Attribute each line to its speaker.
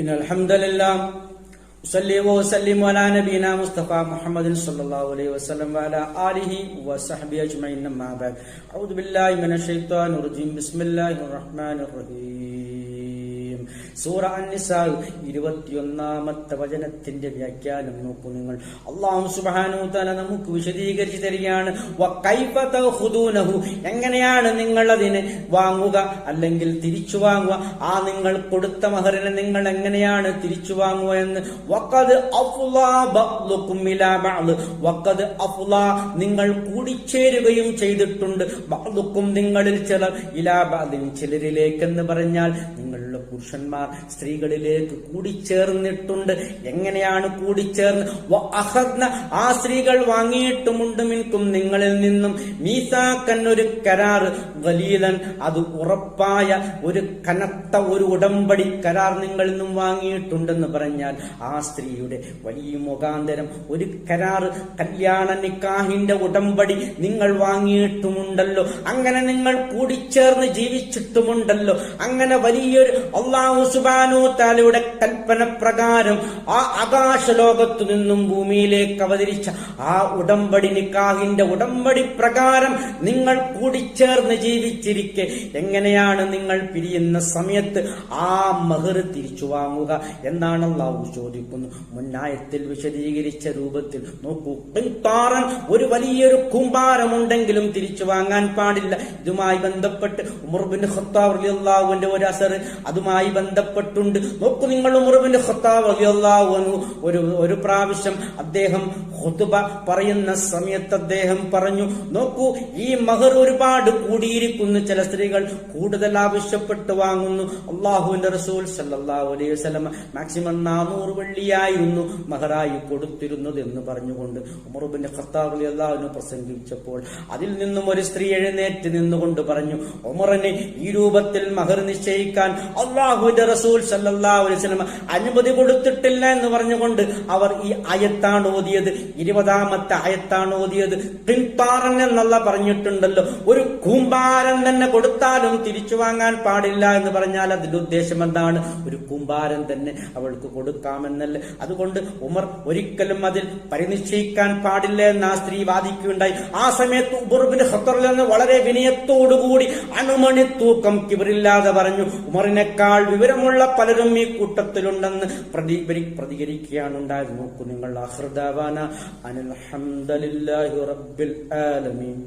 Speaker 1: إن الحمد لله أصلي وأسلم على نبينا مصطفى محمد صلى الله عليه وسلم وعلى آله وصحبه أجمعين أما بعد أعوذ بالله من الشيطان الرجيم بسم الله الرحمن الرحيم സൂറ അൻ-നിസാ 21-ാമത്തെ വചനത്തിന്റെ വ്യാഖ്യാനം നോക്കൂ നിങ്ങൾ. അല്ലാഹു സുബ്ഹാനഹു തആല നമുക്ക് വിശദീകരിച്ചു തരികയാണ്. വകൈഫ തഖുദൂനഹു, എങ്ങനെയാണ് നിങ്ങൾ അതിനെ വാങ്ങുക അല്ലെങ്കിൽ തിരിച്ചു വാങ്ങുക? ആ നിങ്ങൾ കൊടുത്ത മഹറിനെ നിങ്ങൾ എങ്ങനെയാണ് തിരിച്ചു വാങ്ങുക എന്ന്. വഖദ് അഫ്ളാ ബഅ്ദുകും ഇലാ ബഅദ്, വഖദ് അഫ്ളാ നിങ്ങൾ കൂടിച്ചേരുകയും ചെയ്തിട്ടുണ്ട്. ബഅ്ദുകും നിങ്ങളിൽ ചിലർ ഇലാ ബഅദിൻ ചിലരിലേക്ക് എന്ന് പറഞ്ഞാൽ നിങ്ങളുടെ പുരുഷന്മാർ സ്ത്രീകളിലേക്ക് കൂടിച്ചേർന്നിട്ടുണ്ട്. എങ്ങനെയാണ് കൂടിച്ചേർന്ന്? ആ സ്ത്രീകൾ വാങ്ങിയിട്ടുമുണ്ട് മിൻകും നിങ്ങളിൽ നിന്നും മീസാക്കൻ ഒരു കരാർ, ഗലീലൻ അത് ഉറപ്പായ ഒരു കനത്ത ഒരു ഉടമ്പടി കരാർ നിങ്ങളിൽ നിന്നും വാങ്ങിയിട്ടുണ്ടെന്ന് പറഞ്ഞാൽ ആ സ്ത്രീയുടെ വലിയ മുഖാന്തരം ഒരു കരാർ കല്യാണ നിക്കാഹിന്റെ ഉടമ്പടി നിങ്ങൾ വാങ്ങിയിട്ടുമുണ്ടല്ലോ. അങ്ങനെ നിങ്ങൾ കൂടിച്ചേർന്ന് ജീവിച്ചിട്ടുമുണ്ടല്ലോ. അങ്ങനെ വലിയൊരു അല്ലാഹു സുബ്ഹാനഹു തആലയുടെ കൽപ്പന പ്രകാരം ആ ആകാശലോകത്തു നിന്നും ഭൂമിയിലേക്ക് അവതരിച്ച ആ ഉടമ്പടി നിക്കാഹിന്റെ ഉടമ്പടി പ്രകാരം നിങ്ങൾ കൂടിച്ചേർന്ന് ജീവിച്ചിരിക്കെ എങ്ങനെയാണ് നിങ്ങൾ പിരിയുന്ന സമയത്ത് ആ മഹർ തിരിച്ചു വാങ്ങുക എന്നാണ് അല്ലാഹു ചോദിക്കുന്നത്. മുന്നായത്തിൽ വിശദീകരിച്ച രൂപത്തിൽ നോക്കൂ. ഖിൻതാറൻ ഒരു വലിയൊരു കൂമ്പാരമുണ്ടെങ്കിലും തിരിച്ചു വാങ്ങാൻ പാടില്ല. ഇതുമായി ബന്ധപ്പെട്ട് ഉമർ ബിൻ ഖത്താബ് റളിയല്ലാഹു അൻഹു ഒരു അസർ അതുമായി ബന്ധപ്പെട്ടുണ്ട്. നോക്കൂ നിങ്ങൾ, ഉമർ ബിൻ ഖത്താബ് റളിയല്ലാഹു അൻഹു ഒരു പ്രാവശ്യം അദ്ദേഹം ഖുതുബ പറയുന്ന സമയത്ത് അദ്ദേഹം പറഞ്ഞു, നോക്കൂ ഈ മഹർ ഒരുപാട് കൂടിയിരിക്കുന്നു. ചില സ്ത്രീകൾ കൂടുതൽ ആവശ്യപ്പെട്ട് വാങ്ങുന്നു. അല്ലാഹുവിന്റെ റസൂൽ സല്ലല്ലാഹു അലൈഹി വസല്ലം മാക്സിമം 400 വെള്ളിയായിരുന്നു മഹറായി കൊടുത്തിരുന്നത് എന്ന് പറഞ്ഞുകൊണ്ട് ഉമർ ബിൻ ഖത്താബ് റളിയല്ലാഹു അൻഹു പ്രസംഗിച്ചപ്പോൾ അതിൽ നിന്നും ഒരു സ്ത്രീ എഴുന്നേറ്റ് നിന്നുകൊണ്ട് പറഞ്ഞു, ഉമറിന് ഈ രൂപത്തിൽ മഹർ നിശ്ചയിക്കാൻ അല്ലാഹുവിന്റെ റസൂൽ സല്ലല്ലാഹു അലൈഹി വസല്ലം അനുമതി കൊടുത്തിട്ടില്ല എന്ന് പറഞ്ഞുകൊണ്ട് അവർ ഈ ആയത്താണ് ഓതിയത്. 20-ാമത്തെ ആയത്താണ് ഓതിയത്. ഖിൻതാറൻ എന്നല്ല പറഞ്ഞിട്ടുണ്ടല്ലോ. ഒരു കൂമ്പാരം തന്നെ കൊടുത്താലും തിരിച്ചു വാങ്ങാൻ പാടില്ല എന്ന് പറഞ്ഞാൽ അതിന്റെ ഉദ്ദേശം എന്താണ്? ഒരു കൂമ്പാരം തന്നെ അവൾക്ക് കൊടുക്കാമെന്നല്ലേ. അതുകൊണ്ട് ഉമർ ഒരിക്കലും അതിൽ പരിനിശ്ചയിക്കാൻ പാടില്ല എന്ന് ആ സ്ത്രീ വാദിക്കുകയുണ്ടായി. ആ സമയത്ത് ഉമർ ബിൻ ഖത്താബ് എന്ന് വളരെ വിനയത്തോടുകൂടി അണുമണി തൂക്കം കിബറില്ലാതെ പറഞ്ഞു, ഉമറിനേക്കാൾ വിവരമുള്ള പലരും ഈ കൂട്ടത്തിലുണ്ടെന്ന് പ്രതികരിക്കുകയാണ് ഉണ്ടായത്. നോക്കൂ നിങ്ങൾ. ആഖിർ ദഅവാന അനിൽ ഹംദുലില്ലാഹി റബ്ബിൽ ആലമീൻ.